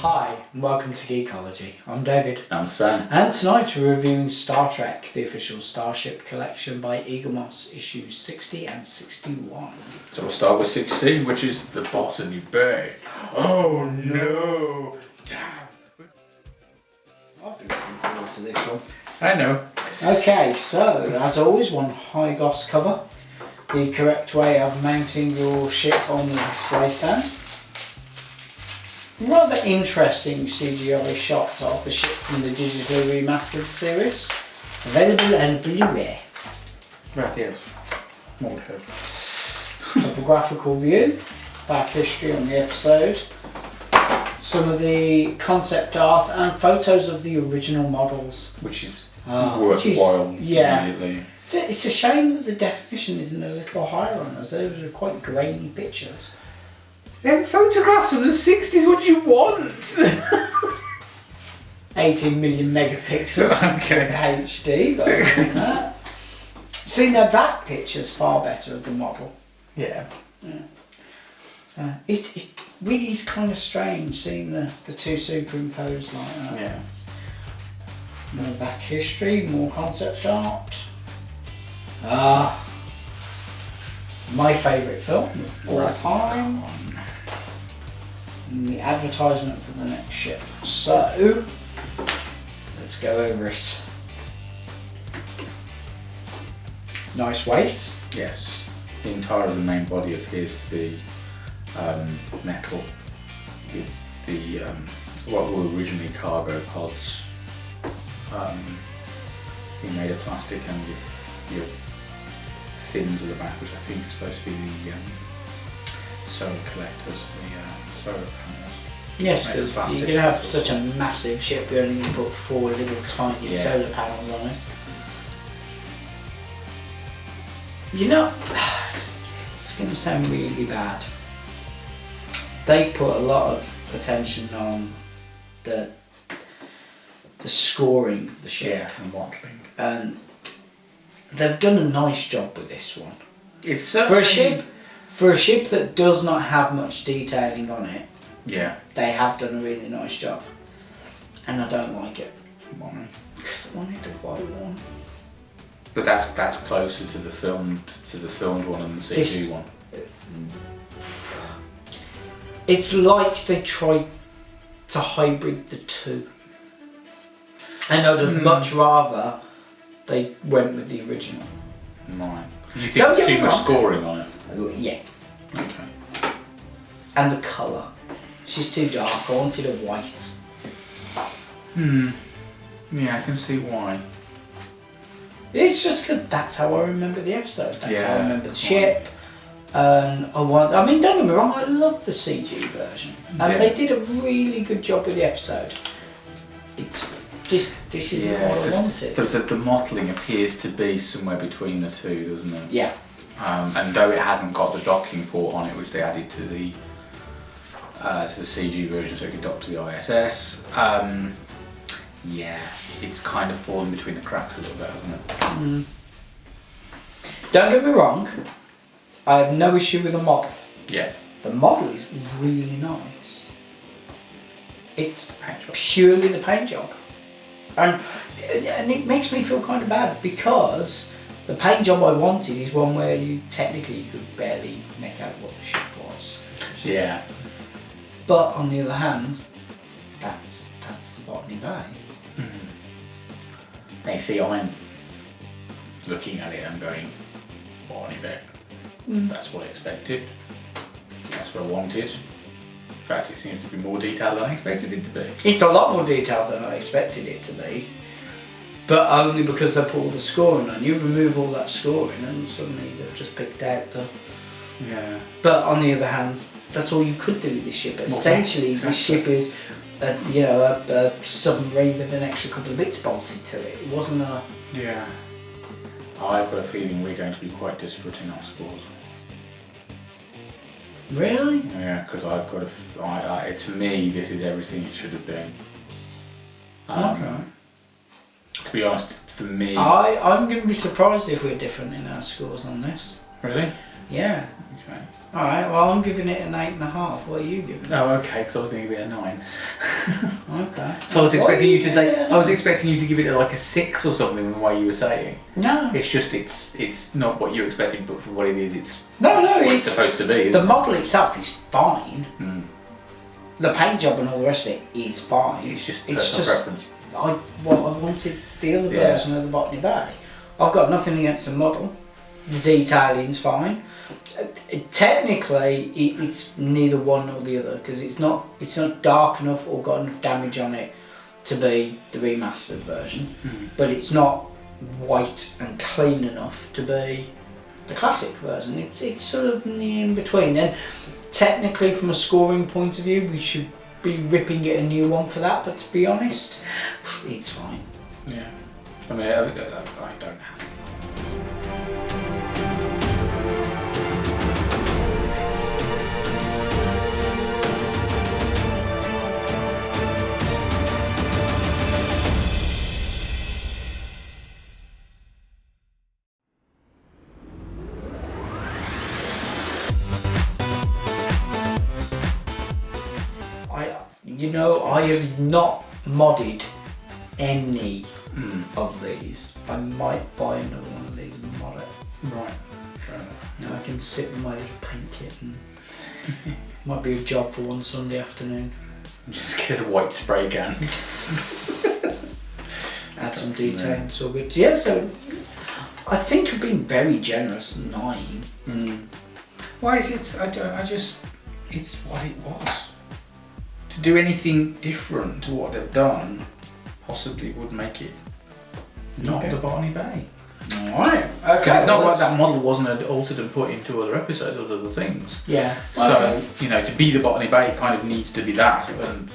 Hi and welcome to Geekology. I'm David. I'm Sven. And tonight we're reviewing Star Trek, the official Starship collection by Eaglemoss, issues 60 and 61. So we'll start with 60, which is the Botany Bay. Oh no! Damn! I've been looking forward to this one. I know. Okay, so as always, one high gloss cover. The correct way of mounting your ship on the display stand. Rather interesting CGI shots of the ship from the digitally remastered series. Available on Blu-ray. Right, yes. More to Topographical view, back history on the episode, some of the concept art and photos of the original models. Which is Yeah. worthwhile immediately. It's a shame that the definition isn't a little higher on us. Those are quite grainy pictures. Yeah, photographs from the 60s, what do you want? 18 million megapixels. Okay. HD, but other than that. See, now that picture's far better of the model. Yeah. So it really is kind of strange seeing the two superimposed like that. Yeah. More back history, more concept art. My favourite film of all time. And the advertisement for the next ship. So, let's go over it. Nice weight. Yes. The entire of the main body appears to be metal with the what were originally cargo pods being made of plastic, and your fins at the back, which I think is supposed to be the solar collectors, the solar panels. Yes, because you can have such a massive ship, you only need to put 4 little tiny solar panels on it. You know, it's going to sound really bad. They put a lot of attention on the scoring of the ship and modelling, and they've done a nice job with this one. It's for a ship that does not have much detailing on it. Yeah, they have done a really nice job, and I don't like it. Why? Because I wanted the white one. But that's closer to the filmed one and the CG one. It's like they tried to hybrid the two. And I'd have much rather they went with the original. Right. You think there's too much scoring on it? Yeah. Okay. And the colour. She's too dark. I wanted a white. Yeah, I can see why. It's just because that's how I remember the episode. That's how I remember the ship. And I mean, don't get me wrong, I love the CG version. And they did a really good job with the episode. This isn't what I wanted. The modelling appears to be somewhere between the two, doesn't it? Yeah. And though it hasn't got the docking port on it, which they added to the CG version so it could dock to the ISS, yeah, it's kind of fallen between the cracks a little bit, hasn't it? Don't get me wrong, I have no issue with the model. Yeah. The model is really nice. It's purely the paint job. And it makes me feel kind of bad because the paint job I wanted is one where you could barely make out what the ship was. Yeah. But on the other hand, that's the Botany Bay. Now, see, I'm looking at it and going, Botany Bay. That's what I expected. That's what I wanted. In fact, it seems to be more detailed than I expected it to be. It's a lot more detailed than I expected it to be. But only because they put all the scoring on. You remove all that scoring and suddenly they've just picked out the... Yeah. But on the other hand, that's all you could do with this ship. Essentially, this ship is a submarine with an extra couple of bits bolted to it. It wasn't a... Yeah. I've got a feeling we're going to be quite disparate in our scores. Really? Yeah, because I've got to me, this is everything it should have been. Okay. To be honest, for me... I'm going to be surprised if we're different in our scores on this. Really? Yeah. Okay. Alright, well I'm giving it an 8.5. What are you giving it? Oh, okay, because I was going to give it a 9. Okay. So I was expecting you to say, Yeah. I was expecting you to give it like a 6 or something the way you were saying. No. It's just, it's not what you expected, but for what it is, it's No, what it's supposed to be, the isn't it? model itself is fine. Mm. The paint job and all the rest of it is fine. It's just personal preference. I wanted the other Yeah. version of the Botany Bay. I've got nothing against the model. The detailing's fine. Technically, it's neither one nor the other because it's not dark enough or got enough damage on it to be the remastered version, but it's not white and clean enough to be the classic version. It's sort of in between. And technically, from a scoring point of view, we should be ripping it a new one for that. But to be honest, it's fine. Yeah. I mean, I don't have it. I have not modded any of these. I might buy another one of these and mod it. Right. Fair enough. Now I can sit with my little paint kit and might be a job for one Sunday afternoon. Just get a white spray can. Add some detail and so good. Yeah, so I think I've been very generous. 9. Why is it? It's what it was. To do anything different to what they've done, possibly would make it not the Botany Bay. Alright. Because it's not like that model wasn't altered and put into other episodes or other things. Yeah. So, to be the Botany Bay, it kind of needs to be that, and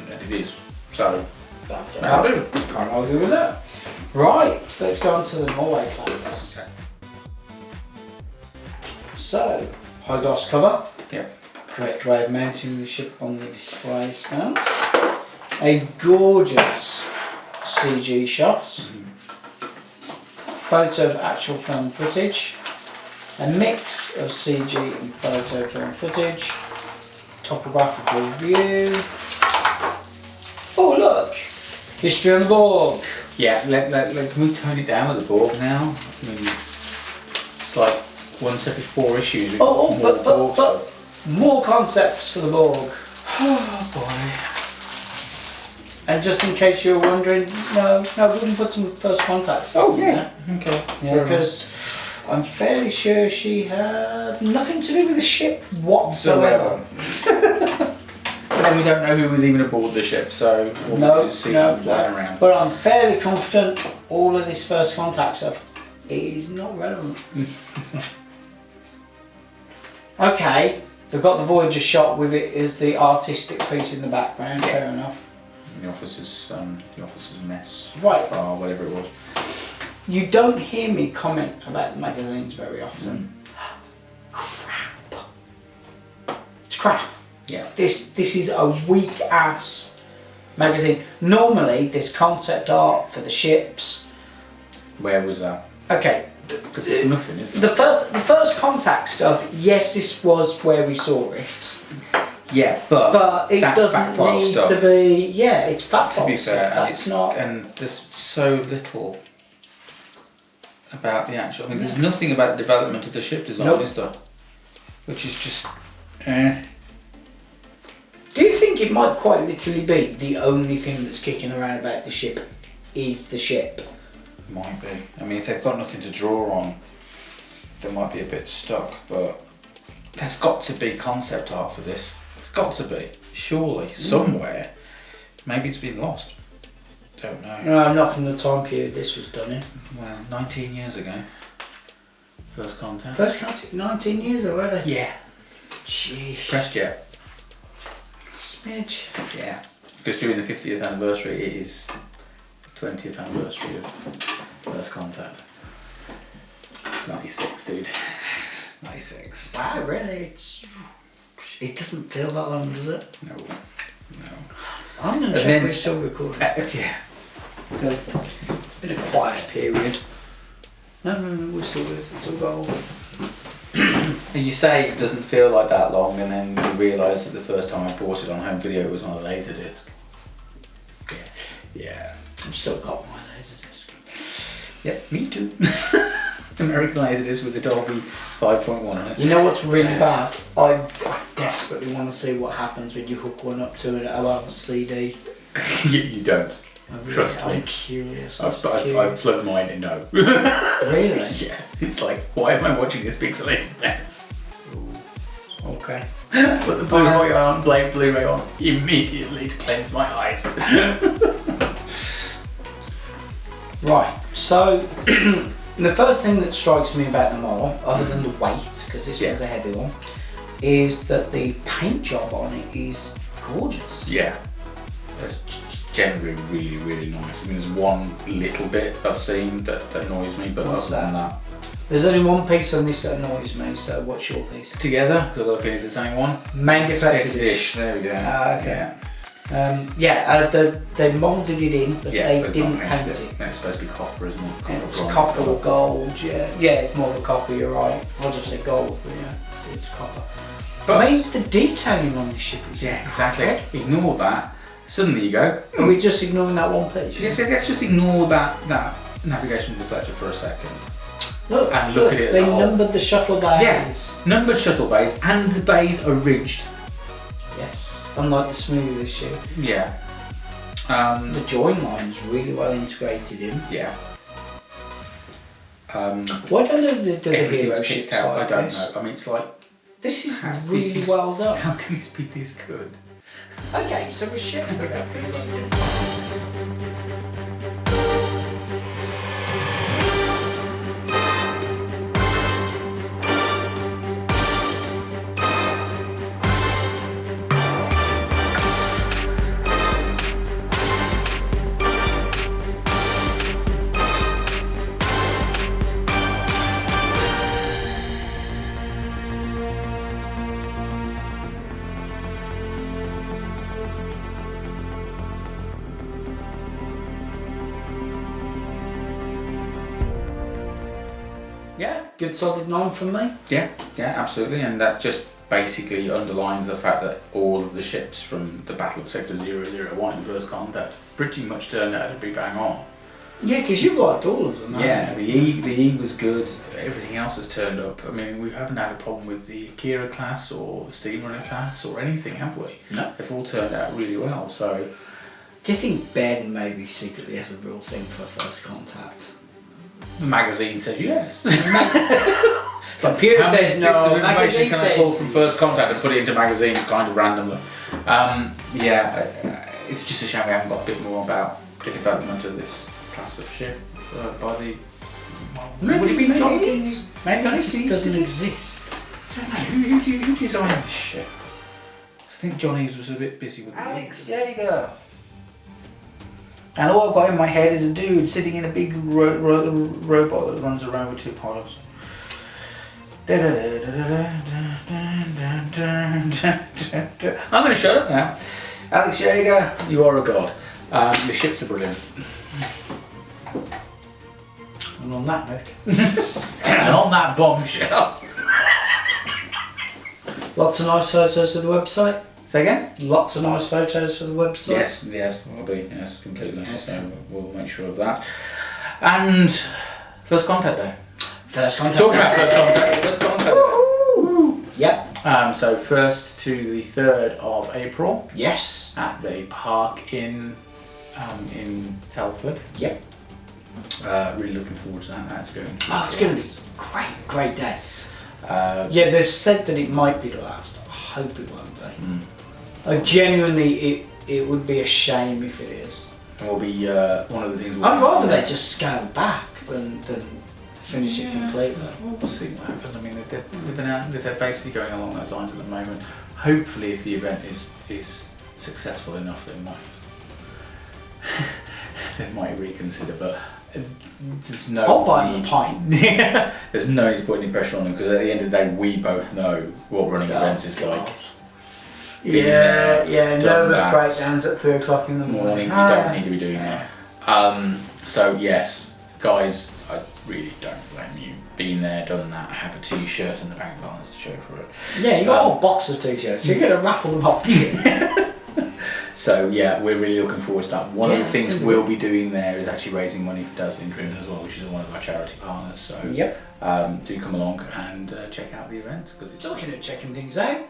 it is. So, I'll do. Can't argue with that. Right, so let's go on to the Norway plans. okay. So, high gloss cover. Yeah. Correct way of mounting the ship on the display stand. A gorgeous CG shot. Photo of actual film footage. A mix of CG and photo film footage. Topographical view. Oh look! History on the Borg. Yeah, can we tone it down with the Borg now? I mean, it's like once every 4 issues. But more concepts for the Borg. Oh boy. And just in case you're wondering, no, we can put some first contact stuff in there. Okay. Yeah, because I'm fairly sure she had nothing to do with the ship whatsoever. But then we don't know who was even aboard the ship, so we'll just see them flying around. But I'm fairly confident all of this first contact stuff is not relevant. Okay, they've got the Voyager shot with it as the artistic piece in the background, fair enough. The officer's mess. Right. Or whatever it was. You don't hear me comment about the magazines very often. Crap. It's crap. Yeah. This is a weak ass magazine. Normally there's concept art for the ships. Where was that? Okay. Because there's nothing, is there? The first contact stuff, yes, this was where we saw it. Yeah, but it that's doesn't fact file need stuff. to be. Yeah, it's fact file To be fair, stuff. That's not. And there's so little about the actual. I mean, there's nothing about the development of the ship design, is there? Which is just. Do you think it might quite literally be the only thing that's kicking around about the ship is the ship? Might be. I mean, if they've got nothing to draw on, they might be a bit stuck. But there's got to be concept art for this. It's got to be, surely, somewhere. Maybe it's been lost. Don't know. No, not from the time period this was done in. Well, 19 years ago. First contact. First contact, 19 years already. Yeah. Jeez. Pressed yet? Smidge. Yeah. Because during the 50th anniversary, it is the 20th anniversary of First Contact. 96, dude. 96. Wow, really? It doesn't feel that long, does it? No. I'm going to check we're still recording. Yeah. Because it's been a quiet period. No, we're still good. It's all got all You say it doesn't feel like that long, and then you realise that the first time I bought it on home video, it was on a Laserdisc. Yeah. I've still got my Laserdisc. Yep, me too. American Laserdisc with the Dolby 5.1 on it. You know what's really bad? I desperately want to see what happens when you hook one up to an OL CD. You don't. Trust me. I'm curious. I've plugged mine in, no. Really? Yeah. It's like, why am I watching this pixelated mess? Okay. Put the Blu-ray on immediately to cleanse my eyes. Right, so the first thing that strikes me about the model, other than the weight, because this one's a heavy one, is that the paint job on it is gorgeous. Yeah. That's generally really, really nice. I mean, there's one little bit I've seen that annoys me, but What's other than that? that. There's only one piece on this that annoys me, so what's your piece? Together, because I've got a feeling it's the same one. Main deflected Dish. There we go. Okay. Yeah. They moulded it in, but they didn't paint it. And it's supposed to be copper, isn't it? It's copper or gold, yeah. Yeah, it's more of a copper, you're right. I'll just say gold, but yeah, it's copper. But I mean, the detailing on this ship is exactly. incredible. Ignore that. Suddenly you go, Are we just ignoring that one piece? let's just ignore that navigation deflector for a second. Look at it as they a whole. numbered the shuttle bays. Yeah, numbered shuttle bays, and the bays are ridged. Yes, unlike the smooth ship. Yeah. The join line is really well integrated in. Yeah. Why don't they do the hero Everything's ship picked out. I like don't this? know. I mean, it's like, This is really well done. how can this be this good? Okay, so we're shipping it up. Yeah, good solid 9 from me. Yeah, absolutely, and that just basically underlines the fact that all of the ships from the Battle of Sector 001 in First Contact pretty much turned out to be bang on. Yeah, because you've liked all of them, haven't you? The E was good, everything else has turned up. I mean, we haven't had a problem with the Akira class or the Steamrunner class or anything, have we? No. They've all turned out really well, so... Do you think Ben maybe secretly has a real thing for First Contact? The magazine says yes. So Peter says no. Bits of information Magazine can I says pull from First Contact and put it into magazines kind of randomly? It's just a shame we haven't got a bit more about the development of this class of ship by the... Would it be John Dees? Maybe it just doesn't exist. I don't know. Who designed this ship? I think John Eves was a bit busy with Alex Jaeger. And all I've got in my head is a dude sitting in a big robot that runs around with 2 pilots. I'm going to shut up now. Alex Jaeger, you are a god. The ships are brilliant. And on that note, And on that bombshell. lots of nice photos for the website. Say again? Lots of nice photos for the website. Yes, will be. Yes, completely. Excellent. So we'll make sure of that. And First Contact Day. First Contact. Talk about First Contact. First Contact Day. Yep. So 1st to the 3rd of April Yes. at the park in Telford. Yep. Really looking forward to that. That's going to be Oh, it's going to be great day. Yeah, they've said that it might be the last. I hope it won't be. Genuinely, it would be a shame if it is. And will be one of the things. I'd rather they just scale back than finish it completely. Well, we'll see what happens. I mean, they're basically going along those lines at the moment. Hopefully, if the event is successful enough, they might reconsider. But there's no. I'll buy them a pint. There's no need to put any pressure on them because at the end of the day, we both know what running events is like. Yeah, nervous that. breakdowns at 3 o'clock in the morning. You don't need to be doing that. So yes, guys, I really don't blame you been there, done that. I have a T-shirt and the bank balance to show for it. Yeah, you got a whole box of t-shirts. You're going to raffle them off. So yeah, we're really looking forward to that. One of the things gonna we'll be doing there is actually raising money for Dazzling Dreams as well, which is one of our charity partners. So Yep. Do come along and check out the event because it's Talking of checking things out,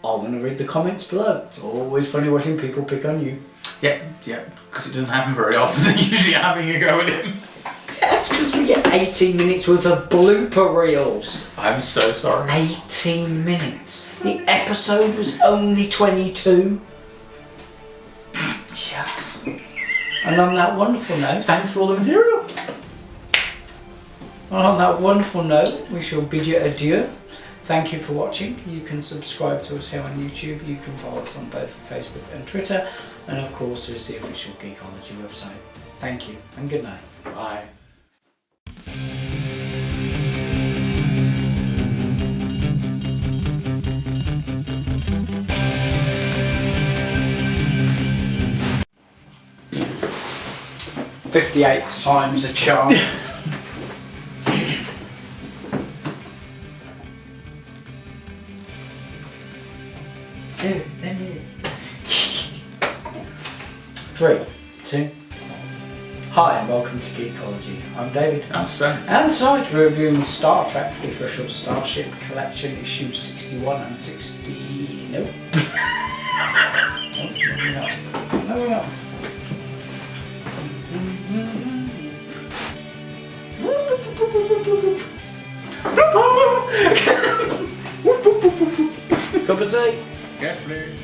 I'm going to read the comments below. It's always funny watching people pick on you. yeah, because it doesn't happen very often. They're usually having a go at him. That's because we get 18 minutes worth of blooper reels. I'm so sorry. 18 minutes. The episode was only 22. Yeah. And on that wonderful note, Thanks for all the material. and on that wonderful note, we shall bid you adieu. Thank you for watching. You can subscribe to us here on YouTube. You can follow us on both Facebook and Twitter. And of course, there's the official Geekology website. Thank you and good night. Bye. '58th time's a charm. Three, two. Hi and welcome to Geekology. I'm David. I'm Sven. And tonight we're reviewing Star Trek, the official Starship collection, issues 61 and 60. Nope. No, we're not. Cup of tea? Yes, please.